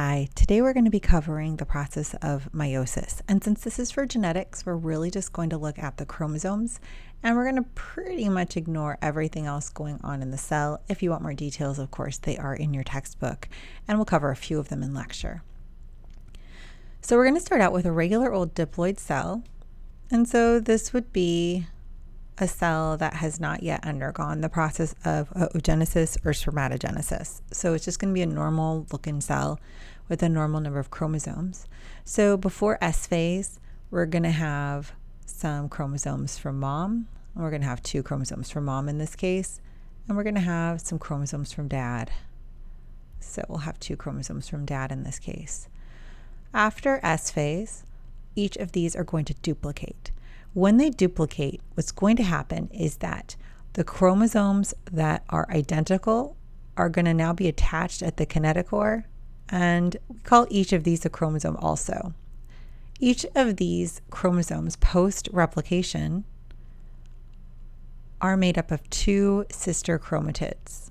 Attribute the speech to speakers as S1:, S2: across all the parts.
S1: Hi, today we're going to be covering the process of meiosis. And since this is for genetics, we're really just going to look at the chromosomes and we're going to pretty much ignore everything else going on in the cell. If you want more details, of course, they are in your textbook and we'll cover a few of them in lecture. So we're going to start out with a regular old diploid cell. And so this would be a cell that has not yet undergone the process of oogenesis or spermatogenesis. So it's just going to be a normal looking cell with a normal number of chromosomes. So before S phase, we're going to have some chromosomes from mom. And we're going to have 2 chromosomes from mom in this case. And we're going to have some chromosomes from dad. So we'll have 2 chromosomes from dad in this case. After S phase, each of these are going to duplicate. When they duplicate, what's going to happen is that the chromosomes that are identical are going to now be attached at the kinetochore, and we call each of these a chromosome also. Each of these chromosomes post-replication are made up of 2 sister chromatids.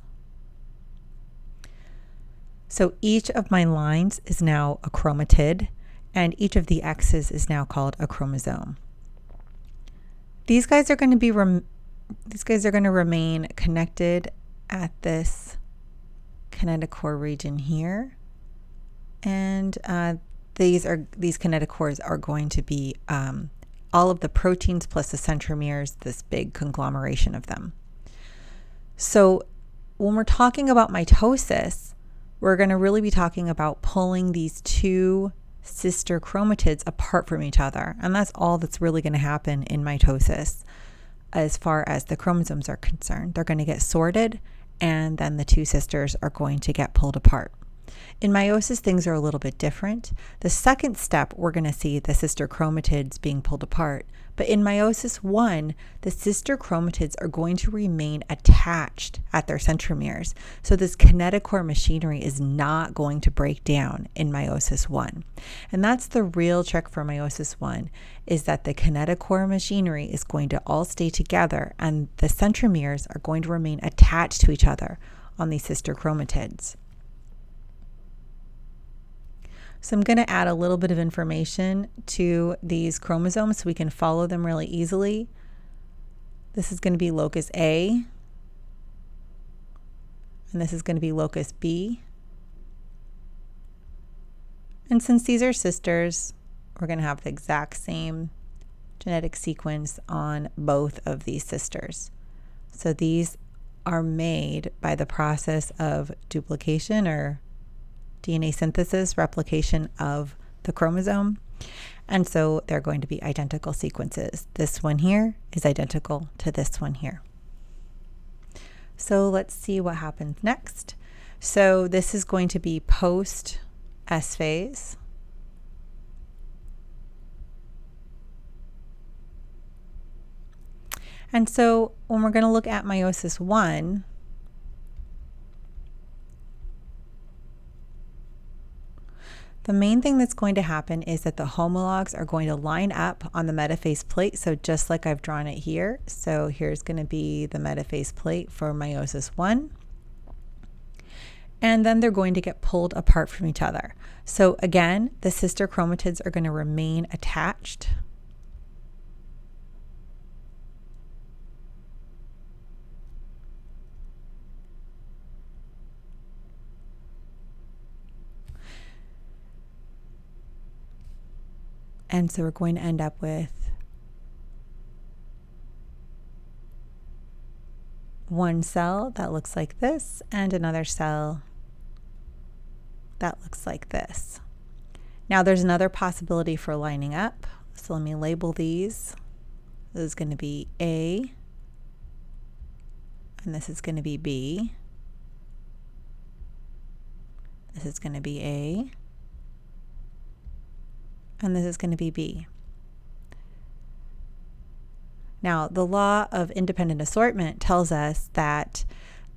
S1: So each of my lines is now a chromatid, and each of the X's is now called a chromosome. These guys are going to remain connected at this kinetochore region here, and these kinetochores are going to be all of the proteins plus the centromeres, this big conglomeration of them. So when we're talking about mitosis, we're going to really be talking about pulling these 2 sister chromatids apart from each other. And that's all that's really going to happen in mitosis as far as the chromosomes are concerned. They're going to get sorted and then the 2 sisters are going to get pulled apart. In meiosis, things are a little bit different. The second step, we're going to see the sister chromatids being pulled apart. But in meiosis 1, the sister chromatids are going to remain attached at their centromeres. So this kinetochore machinery is not going to break down in meiosis 1. And that's the real trick for meiosis 1, is that the kinetochore machinery is going to all stay together and the centromeres are going to remain attached to each other on these sister chromatids. So I'm going to add a little bit of information to these chromosomes so we can follow them really easily. This is going to be locus A, and this is going to be locus B. And since these are sisters, we're going to have the exact same genetic sequence on both of these sisters. So these are made by the process of duplication or DNA synthesis, replication of the chromosome. And so they're going to be identical sequences. This one here is identical to this one here. So let's see what happens next. So this is going to be post S phase. And so when we're going to look at meiosis 1, the main thing that's going to happen is that the homologs are going to line up on the metaphase plate. So just like I've drawn it here. So here's going to be the metaphase plate for meiosis 1. And then they're going to get pulled apart from each other. So again, the sister chromatids are going to remain attached. And so we're going to end up with one cell that looks like this and another cell that looks like this. Now there's another possibility for lining up. So let me label these. This is going to be A, and this is going to be B. This is going to be A. And this is going to be B. Now, the law of independent assortment tells us that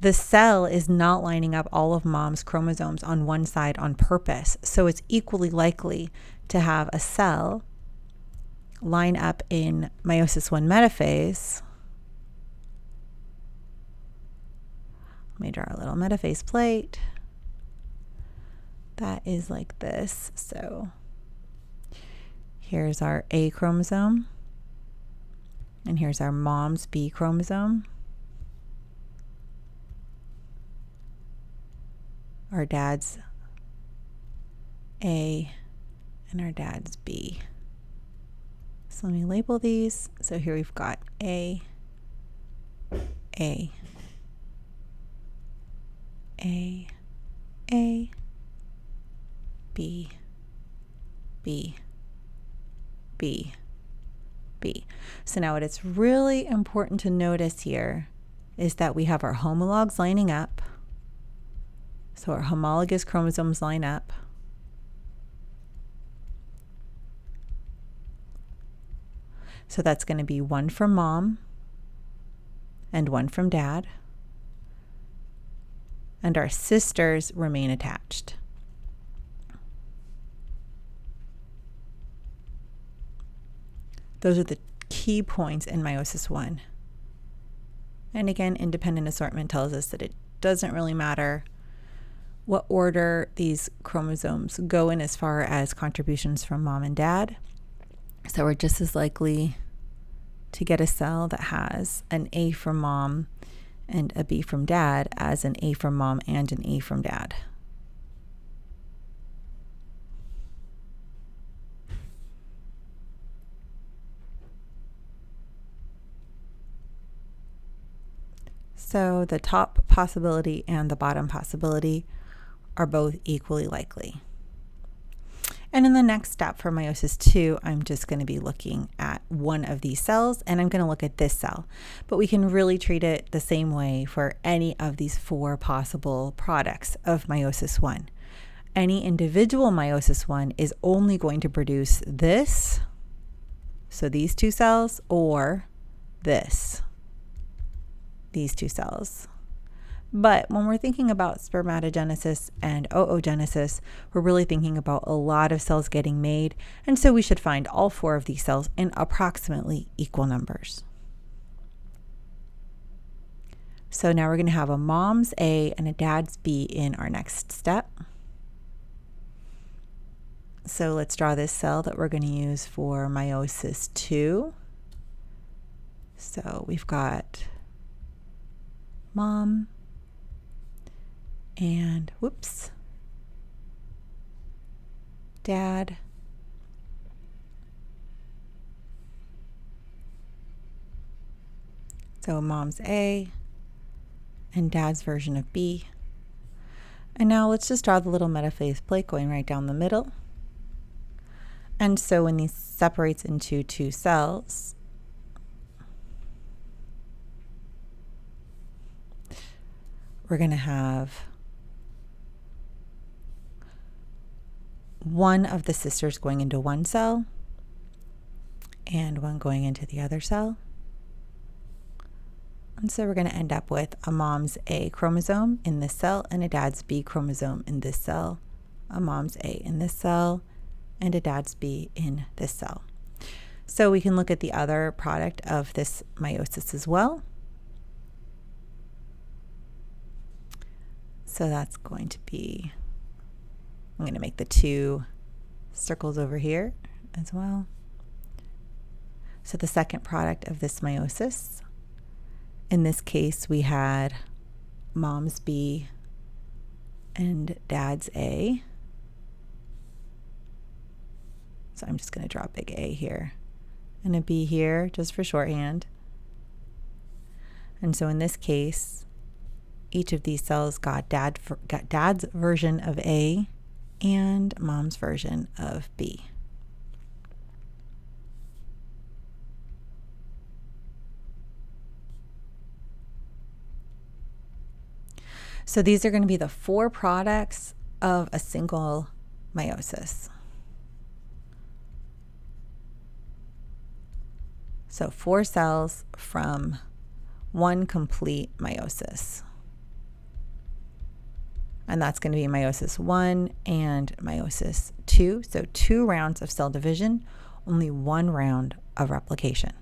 S1: the cell is not lining up all of mom's chromosomes on one side on purpose. So it's equally likely to have a cell line up in meiosis 1 metaphase. Let me draw a little metaphase plate. that is like this. So here's our A chromosome, and here's our mom's B chromosome, our dad's A, and our dad's B. So let me label these. So here we've got A, A, A, A, B, B, B, B. So now what it's really important to notice here is that we have our homologs lining up. So our homologous chromosomes line up. So that's going to be one from mom and one from dad. And our sisters remain attached. Those are the key points in meiosis 1. And again, independent assortment tells us that it doesn't really matter what order these chromosomes go in as far as contributions from mom and dad. So we're just as likely to get a cell that has an A from mom and a B from dad as an A from mom and an A from dad. So the top possibility and the bottom possibility are both equally likely. And in the next step for meiosis 2, I'm just going to be looking at one of these cells, and I'm going to look at this cell. But we can really treat it the same way for any of these 4 possible products of meiosis 1. Any individual meiosis 1 is only going to produce this, so these 2 cells, or this, these 2 cells. But when we're thinking about spermatogenesis and oogenesis, we're really thinking about a lot of cells getting made, and so we should find all 4 of these cells in approximately equal numbers. So now we're going to have a mom's A and a dad's B in our next step. So let's draw this cell that we're going to use for meiosis 2. So we've got mom and dad, so mom's A and dad's version of B. And now let's just draw the little metaphase plate going right down the middle. And so when these separates into 2 cells, we're going to have one of the sisters going into one cell and one going into the other cell. And so we're going to end up with a mom's A chromosome in this cell and a dad's B chromosome in this cell, a mom's A in this cell, and a dad's B in this cell. So we can look at the other product of this meiosis as well. So that's going to be, I'm going to make the 2 circles over here as well. So the second product of this meiosis, in this case we had mom's B and dad's A. So I'm just going to draw a big A here and a B here just for shorthand. And so in this case, each of these cells got dad's version of A and mom's version of B. So these are going to be the 4 products of a single meiosis. So 4 cells from one complete meiosis. And that's going to be meiosis 1 and meiosis 2. So 2 rounds of cell division, only 1 round of replication.